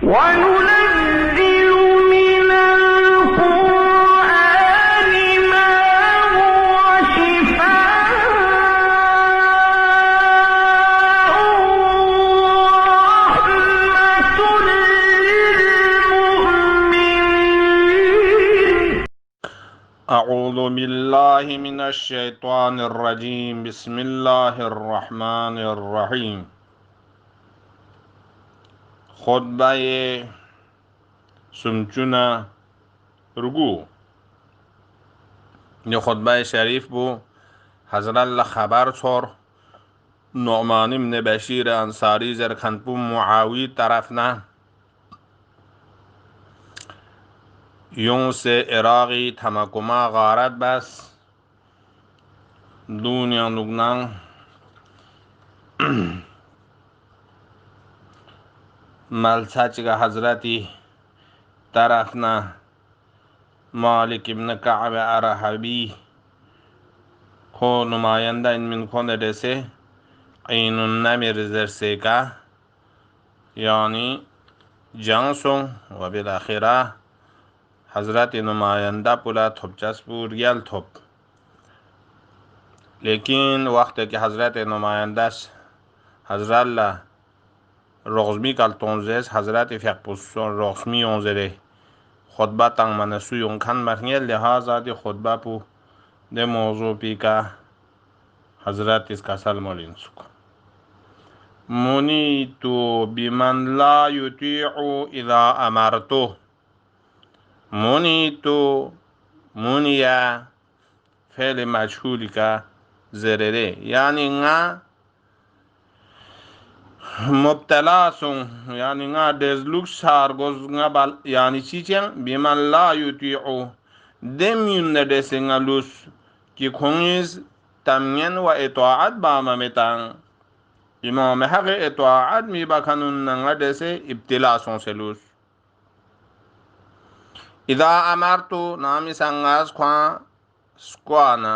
وننزل من القرآن ما هو شفاء ورحمة للمؤمنين. أعوذ بالله من الشيطان الرجيم. بسم الله الرحمن الرحيم. خطبه سمچونا رگو یہ خطبه شریف بو حضرت اللہ خبر چھوڑ نعمان بن بشیر انصاری زرخنپو معاوی طرفنا یوں سے عراقی تھمکما غارت بس دنیا نگنان ملسچگا حضرتی طرفنا مالک ابن کعب ارحبی کو نمائندہ ان من کھونے سے عین النمر زرسے کا یعنی جانسوں و بالاخرہ حضرت نمائندہ پلا تھپ چسپور گیل تھپ لیکن وقت کہ حضرت نمائندہ حضرت اللہ رغزمی کالتونزیس حضرت فیقپوسون رغزمی اونزرے خطبہ تنگ منسو یونکھن مرنگے لہذا دی خطبہ پو دے موضوع پی کا حضرت اس کا سلم علین سکو منیتو بمن لا یطیعو اذا امرتو منیتو منیا فعل مجهولی کا زرره یعنی nga مبتلا سون یعنی nga دزلوک سارگوز nga bal yani chichen biman la yuti'u demyun dese nga lus ki khongis tamyen wa itaat ba mametang imam haq itaat mi bakanun nga dese ibtila son selus idha amartu nami sangas kwa skwana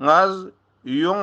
ngaz yung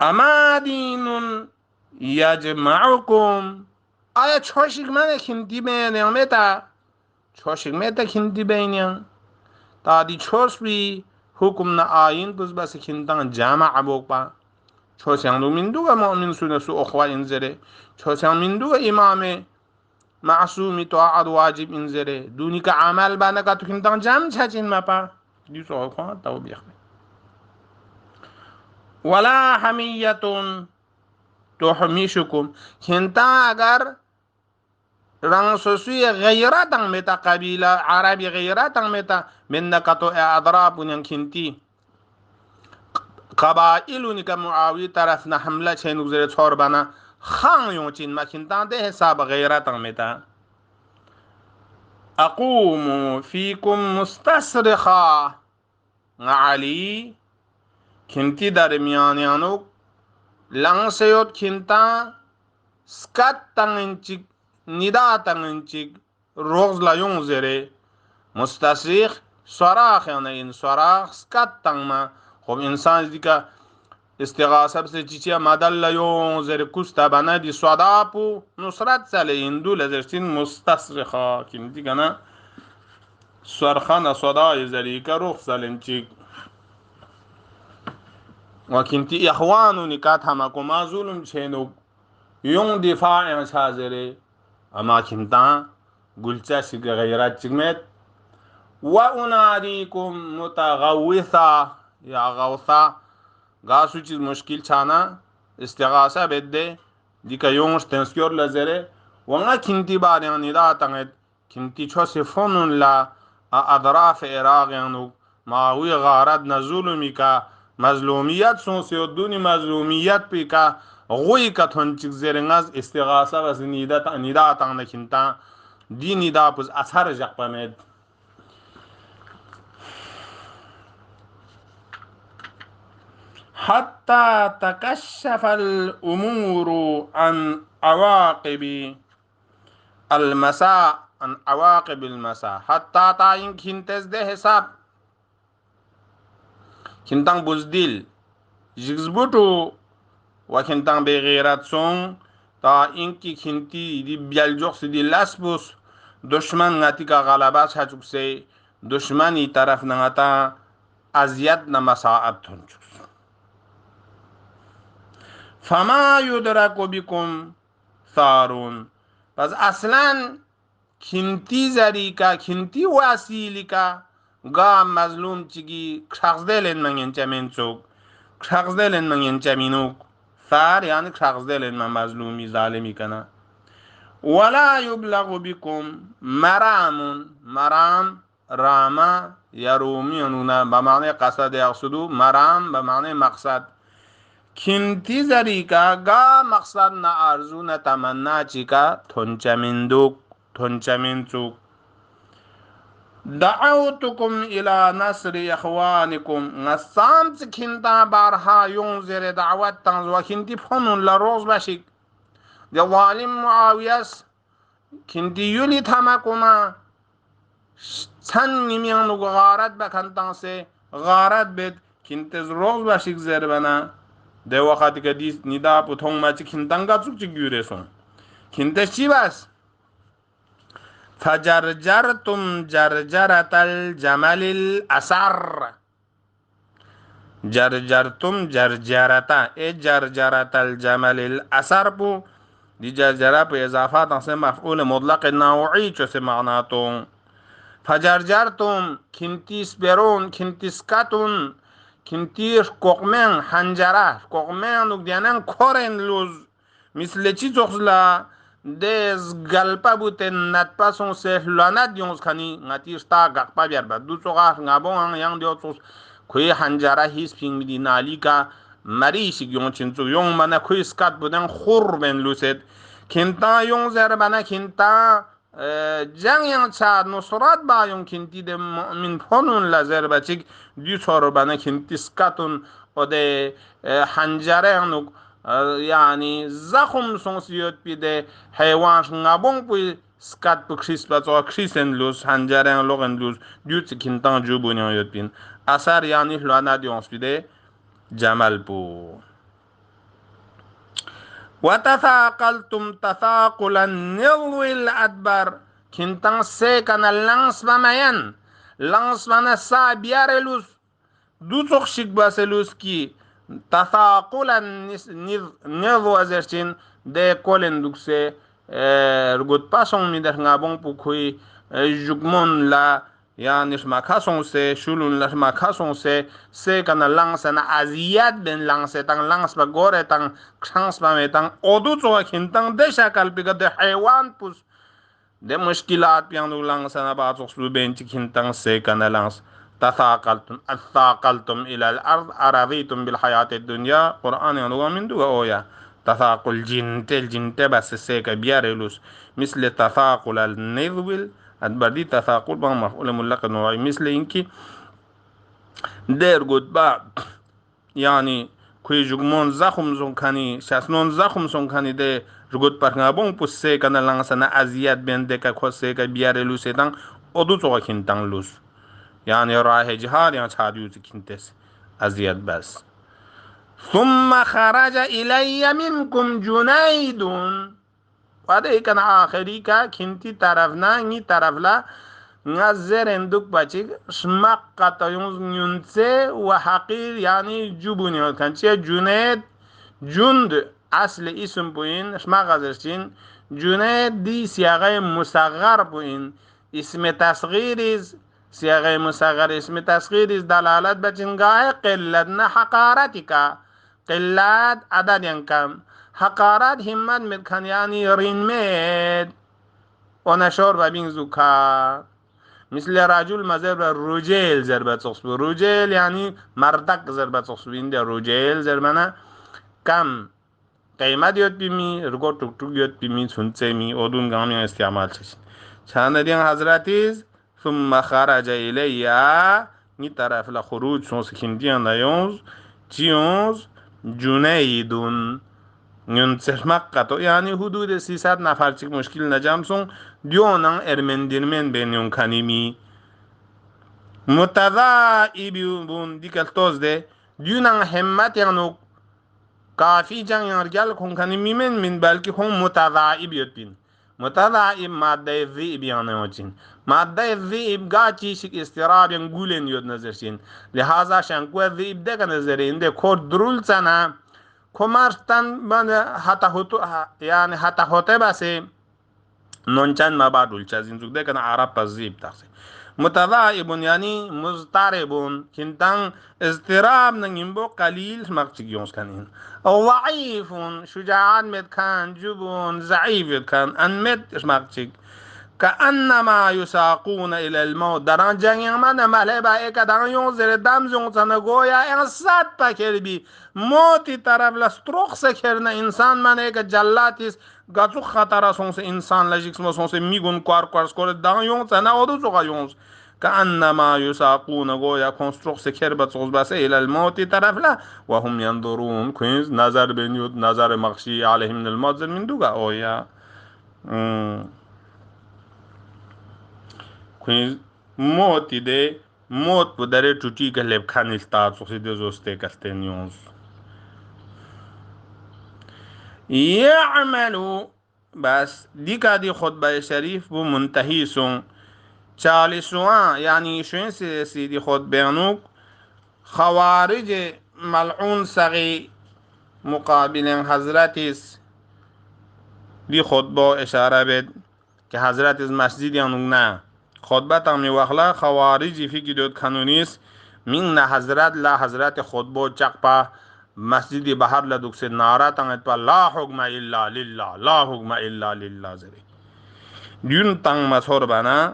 اما دین یجمعکم آیا چوشک من کندی بینیم متا چوشک متا کندی بینیم تا دی چوش be حکم نا N بس بس کندان جامع بوکا چوشان دو من دوگا مؤمن سونه سو اخوا انزره چوشان من دوگا امام معصومی تو عاد واجب انزره دونی کا عمل بانا کا تو کندان جام چاچین مپا دی سو اخوا تو بیخ ولا حمیتون تحمیشکم کنتا اگر رang sosui ghairatan meta kabila Arabi ghairatan meta minna kato adrabun yang kinti qabailu ni ka Muawiya taraf na hamla chen guzare chor bana khan yon chin ma kintan de hisab ghairatan meta aqumu fikum mustasrikha ali kinti darmiyan yanuk lang sayot kinta skat tanginchik nida tanginchik roz la yon zere mustasrikh صراخ يعني إن صراخ سكت ما خب إنسان ديكا استغاثة بس تيجي مدل يوم زر كوستا بنا دي صداپو نصرت سالي إندو لزرتين مستصرخا كم دي كنا صرخنا صدا زريكا روح سالنتيك وكنتي إخوانو نكات همكو ما ظلم چينو يوم دفاع يعني شازري أما كنتا قلتا شك غيرات چكمت وأناديكم متغوثا يا غوثا غاسو چیز مشکل چانا استغاثه بده دیکا یونش تنسکور لزره وانگا کنتی باریان ندا تنگید کنتی چو سفونون لا اضراف اراغیانو ماوی غارت نظلومی کا مظلومیت سونسی و دونی مظلومیت پی کا غوی کا تون چیز زرنگاز استغاثه بس ندا تنگ کنتا دی ندا پس اثر جق پمید حتى تكشف الأمور عن عواقب المساء عن عواقب المساء حتى تاين كنتز ده حساب كنتان بزدل جزبوتو وكنتان بغيرات سون تا إنكي كنتي دي بيالجوخس دي لاسبوس دشمن ناتي کا غلبات حجوك سي دشمني طرف نغتا ازياد نمساعد تنجوس فما يدرك بكم ثارون پس اصلا کنتی زریکا کنتی واسیلیکا گا مظلوم چگی کشاقزدلن من ینچمین چوک کشاقزدلن من ینچمینوک ثار یعنی کشاقزدلن من مظلومی ظالمی کنا ولا يبلغ بكم مرام مرام راما يرومينونا بمعنى قصد يقصدو مرام بمعنى مقصد کنتی زریکا گا مقصد نا آرزو نا تمنا چیکا تھنچمین چوک دعوتکم الى نصر اخوانکم نسام چکنتا بارها یون زیر دعوت تنز و کنتی فنون لروز باشک دی ظالم معاویس کنتی یولی تمکونا چن نمیانو غارت بکنتان سے غارت بید کنتی روز باشک زیر بنا de wakati ka di nida putong ma chikin tanga chuk chik yure son kinte chibas fajarjartum jarjaratal jamalil asar jarjartum jarjarata jarjaratal jamalil asar pu di jarjara pe اضافات سے مفعول مطلق نوعی چو سے معناتوں فجرجرتم کنتیس برون کنتیس کتون کنتیش ققمن حنجره ققمن نک دیانن کورن لوز مثل چی چخلا دز گلپا بوتن نتپا سون سهلانت دیونز کنی نتیش تا گقپا بیار با دو چوغا نگابون یان دیو چوز کوی حنجره هیس پینگ بیدی نالی کا مریشی گیون چنچو یون منا کوی سکت بودن خور بین لوسید کنتا یون زر بنا کنتا جنگ yang cha nusrat ba yung kinti de mu'min fonun lazer ba chik du sor bana kinti skatun o de hanjare nuk yani zakhum son siyot pi de haywan ngabong pi skat pu khris ba so krisen lus hanjare logen lus du kintan jubun yot pin asar yani hlana di ons pi de jamal pu وتثاقلتم تثاقل النضو الأدبر كنتان سيكنا لانس بمين لانس بنا سابيارلوس دوتوخ شيك باسلوسكي تثاقل النضو أزرشين دي كولن دوكسي رغوت باسون ميدر ngabong pukhui jugmon la yani shma khasong se shulun la shma khasong se kana lang sana aziyat ben lang se tang lang spa gore tang khang spa me tang odu cho khin tang de shakal pi ga de haywan pus de mushkilat piang du lang sana ba cho su ben chi khin tang se kana lang أثاقلتم إلى الأرض أرضيتم بالحياة الدنيا قرآن يعني من دو أويا تثاقل جنت بس سيكا بيارلوس مثل تثاقل النذبل البردي تثاقل بان مفعول ملق نوعي مثل إنكي دير قد با يعني كوي جugمون زخم زون كاني شاسنون زخم زون كاني دي رغد پرنگا بون پس سيكا نلانسانا أزياد بين ديكا كو سيكا بيارلوس دان أدو توغا كنتان لوس يعني راه جهاد يعني تشاديوز كنتس أزياد بس ثم خرج إلي منكم جنيد وهذا كان آخري كنتي طرفنا ني طرفلا نزر اندوك بچيك شمقة يونز نيونتسي وحقير يعني جبوني كان جنيد جند أصل اسم بوين شمقة زرشين جنيد دي سياغي مصغر بوين اسم تصغير سياغي مصغر اسم تصغير دلالت بچنگاه قلتنا حقارتك قلات عدد ينكم حقارات همت متكن يعني رينميد ونشور ببين زكاة مثل رجل مزرب رجيل زربة تصبو رجيل يعني مردك زربة تصبو إنده رجيل زربنا كم قيمة ديوت بمي رغو تك تك ديوت بمي سنتسي مي ودون غامي استعمال شش شان دين حضراتيز ثم خرج إليا ني طرف لخروج سونس كنديان دايونز تيونز جنيدون نون سرمقة يعني حدود 300 نفر چك مشکل نجامسون دیونان ارمندرمن بینیون کنیمی متضائبون دیکل توز ده دیونان همت یعنی کافی جنگ یارگل کن کنیمی من بلکه کن متضائب یوتین متضائب ماده ذئب یعنی وچین ماده ذئب گاچی شک استراب ین گولن یود نظرشین لحاظا شنکو ذئب ده که نظرین ده کود درول سنا کمارستان من حتی هوته باشه نونچان ما بعدول چازین زوده کنه عرب پذیب تاخه متضائبون یعنی مضطربون كنتان اضطراب نگیمبو قلیل مقچگیونس کنین ضعیفون شجاعت مت کن جبون ضعیف کن ان مت مقچگ كأنما يساقون إلى الموت دران جنگ من مله با ایک دران یون زیر دم زون تنه گویا انصد پکربی موتی طرف لستروخ سکرنه انسان من ایک جلاتیس گاتو خطر سونس انسان لجیکس ما سونس میگون کار سکور دران یون تنه اودو زوغا یونز كأنما يساقون گویا کنستروخ سکر بتسوز بسه إلى الموت طرف لا وهم ينظرون كوينز نظر بنيود نظر مخشي عليهم من الموت من دوغا اويا كوين موت دي موت بدري توتي كلب كان الستار سوسي دي زوستي كاستنيونز يعملوا بس دي كادي خطبة شريف بو منتهي سون چالي سوان يعني شوين سيدي خطبة نوك خوارج ملعون سغي مقابل حضرتس دي خطبة اشارة بد که حضرت از مسجد یانون نه خطبه تامی وخلا خوارجی فی دوت کانونیس من نه حضرت لا حضرت خطبه چقپا مسجد بحر لدوکس نارا تانت پا لا حکم الا لله لا حکم الا لله زری دیون تانگ مسور بنا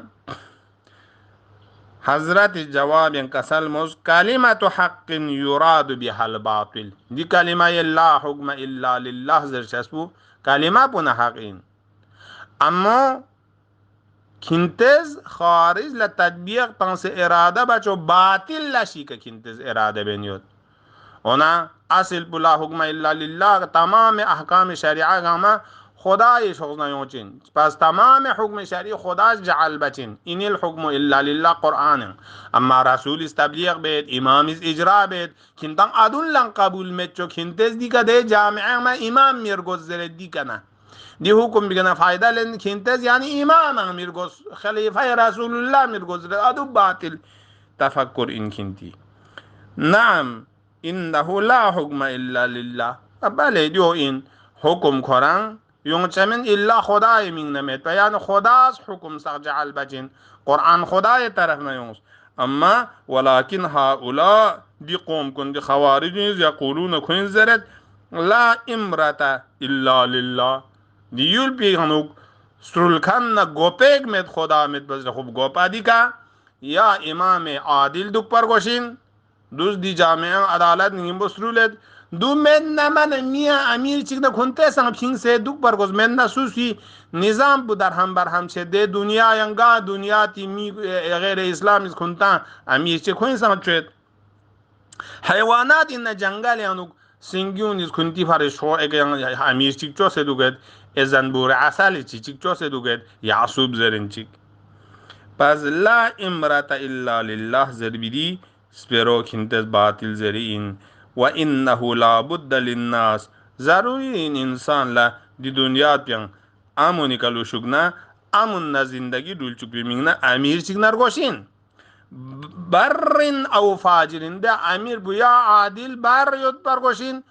حضرت جواب انکسل موز کلمت حق یراد بها الباطل دی کلمه لا حکم الا لله زر چسبو کلمه پونه حقین اما كنتز خارج لتطبيق تنس إرادة بچو باطل لشي كنتز إرادة بنيوت هنا أصل بلا حكم إلا لله تمام أحكام شريعة غاما خدای شغنا یوچین پس تمام حکم شرعی خدا جعل بچین این الحکم الا لله قرآن اما رسول است تبلیغ بید امام است اجرا بید کنتان ادون لن قبول مچو کنتز دی کده جامعه ما امام میرگذره دی کنه دی حکم بگنه فایده لن کنتز یعنی امام میرگذ خلیفه رسول الله میرگذره ادو باطل تفکر این کنتی نعم انه لا حکم الا لله بله دیو این حکم کرن یون چمن الا خدای مین نمید بیان خداست حکم سق جعل بچین قرآن خدای طرف نیونس اما ولكن هؤلاء دی قوم کن دی خوارج یقولون کن زرد لا امرت الا لله دیول پیغنوک سرولکن نا گوپیگ مید خدا مید بزر خوب گوپا دی که یا امام عادل دک پر گوشین دوز دی جامعه عدالت نیم بسرولد دو من نمن میا امیر چیک نکنته سنگ پینگ سے دک برگوز من نسوسی نظام بو در هم بر هم چه ده دنیا ینگا دنیا تی می غیر اسلام از کنتا امیر چه کوین سنگ چید حیوانات این جنگل یانو سنگیون از کنتی فرش خو اگه امیر چیک چو سے دوگد ازن بور عسل چیک چو سے دوگد یعصوب زرن چیک پس لا امرت الا لله زربیدی سپیرو کنتز باطل زرین و انه لابد للناس ضروری این انسان لا دی دنیا پیان امونی کلو شگنا امون نا زندگی دول چک بیمینگنا امیر چک نرگوشین برن او فاجرین ده امیر بویا عادل بر یود پرگوشین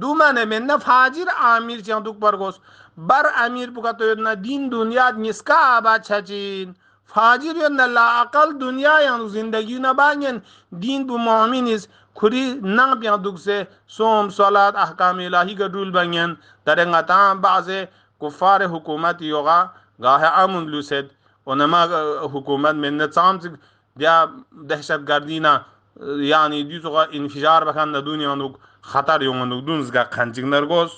دو منه من نه فاجر امیر چیان دوک پرگوش بر امیر بکا تو یود نا دین دنیا نسکا آباد چچین فاجر یود نا لا اقل دنیا یانو زندگی نبانین دین بو مؤمنیز کری نang پیان دوک سے سوم صلات احکام الہی کا دول بانین درنگا تام بعض کفار حکومت یوغا گاہ امن لوسد اونما حکومت من نظام دیا دہشت گردی نا یعنی دیسو کا انفجار بکن دنیا نوک خطر یونگ نوک دونز کا خنچنگ نرگوز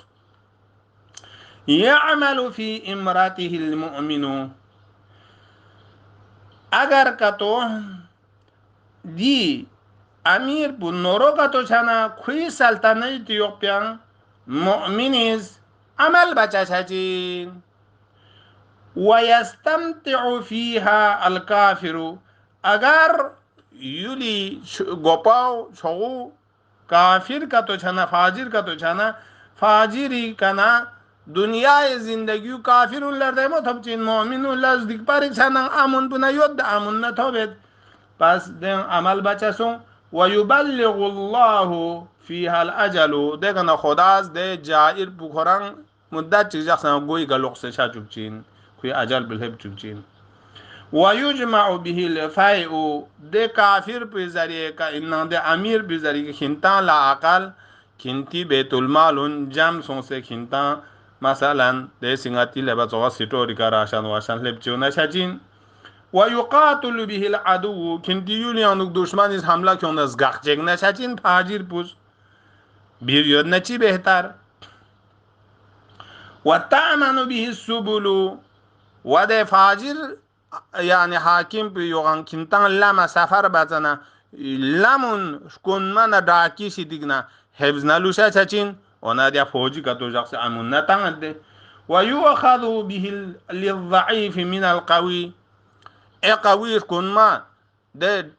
یعمل فی امراته المؤمنو اگر کتو دی امیر بو نورو کتو چانا خوی سلطنت یوپیان مؤمنیز عمل بچا چاچین ويستمتع فيها الكافر اگر یولی گوپاو چھو کافر کا تو چھنا فاجر کا تو چھنا فاجری کنا دنیا زندگی کافر لرده مو تب چین مؤمن لز دیک پر چھنا امن بنا یود امن نہ تھوبت پس دن عمل بچسون ويبلغ الله فيها الاجل دگنا خداز ده جائر بخورن مدت چیز جخنا گوی گلوق سے چاچوب چین کوئی اجل بلہب چوبچین ويجمع به الفيء ده کافر پہ ذریعے کا انہاں دے امیر پہ ذریعے کھنتا لا عقل کھنتی بیت المال جم سون سے کھنتا مثلا دے سنگاتی لبا چوا سٹوری کا راشن واشن لب چونا شجین ويقاتل به العدو کھنتی یونیانو دشمن اس حملہ کیوں نس گخ جگنا شجین فاجر پوس بیر یود نچی بہتر وتأمن به السبل وده فاجر یعنی حاکم پی یوغان کنتان لما سفر بزنه لمون کن من داکی سی دیگنا حفظ نلوشه چچین اونا دیا فوجی که تو جاکس امون نتانگ ده و یوخذو به للضعیف من القوی ای قوی کن ما ده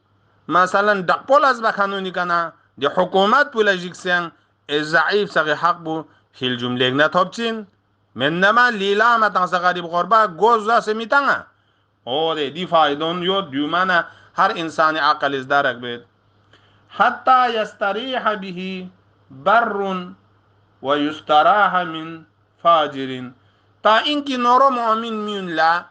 مثلا دقپول از بخانونی کنه ده حکومت پولا جیکسین ای ضعیف سقی حق بو فیل جمله نتوب چین من نما لیلا متان سغریب غربا گوز داسه میتانگا او دی فایدون یو دیومانا هر انسان عقل از درک بید حتی یستریح به بر و یستراح من فاجر تا اینکه نورو مؤمن میون لا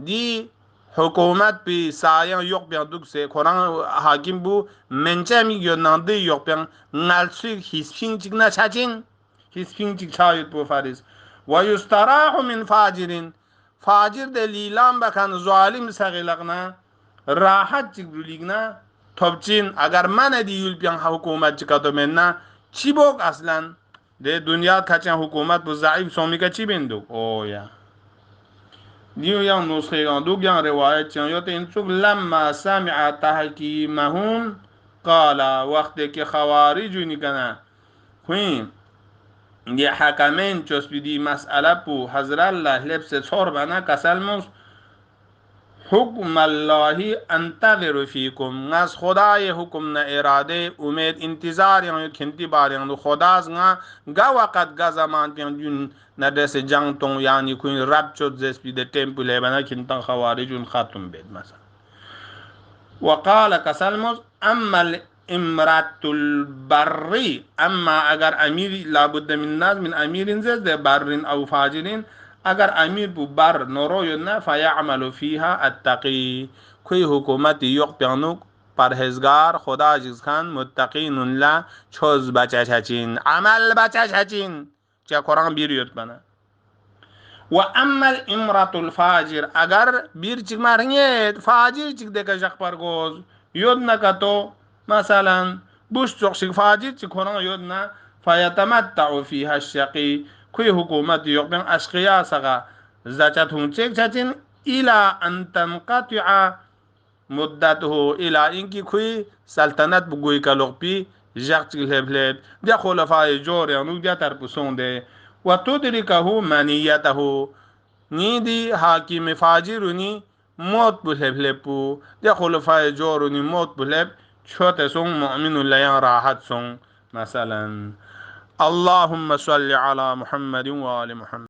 دی حکومت پی سایان یوک بیان دوک سے قرآن حاکم بو منچه میگیو نانده یوک بیان نالسوی حسپین چیک نا چاچین حسپین چیک چاید بو فارس و یستراح من فاجر فاجر ده لیلام بکن ظالم سغیلقنا راحت چیک بلیگنا توبچین اگر من دی یول بیان حکومت چیکا تو مننا چی بوک اصلا ده دنیا کچن حکومت بو ضعیف سومی کا چی بندو او یا دیو یان نسخه گان دو گان روایت چیان یوت انچوک لما سمع تحکیمهم قال وقت که خوارجو نکنه خوین دي حكمين جوز بدي مسألة بو حضر الله لبس صور بنا كسلموس حكم الله انتظر فيكم ناس خدای حکم نا اراده امید انتظار یان کنتی بار یان خداز گا وقت گا زمان پیان جون ندرس جنگ تون یعنی کوین رب چود زس بی ده تمپل بنا کنتان خوارجون ختم بید مثلا. وقال كسلمز أما الإمرأة البر أما أجر أمير لابد من الناس من أمير زاد بر أو فاجر أجر أمير ببر نورو ينا فيعمل فيها التقي كي حكومت يقبلنوك پرهزگار خدا جز خان متقین لا چوز بچه عمل بچه چه قرآن بیریوت بنا. وأما الإمرأة الفاجر أجر بيرتك مارنيت فاجر تك دك جاك بارغوز يودنا كتو مثلا بوشتوك شك فاجر تك هنا يودنا فيتمتع فيها الشقي كي حكومة يقبل أشقيا سغا زاتهم تك تاتين إلى أن تنقطع مدته إلى إنكي كي سلطنت بقوي كالوغبي جاك تك الهبلت دي خلفاء جور يعني دي تربسون دي وتدركه منيته نيدي حاكم فاجرني موت بلب لبو دي خلفاء جورني موت بلب شوت سون مؤمن لا راحت سون مثلا. اللهم صل على محمد وآل محمد.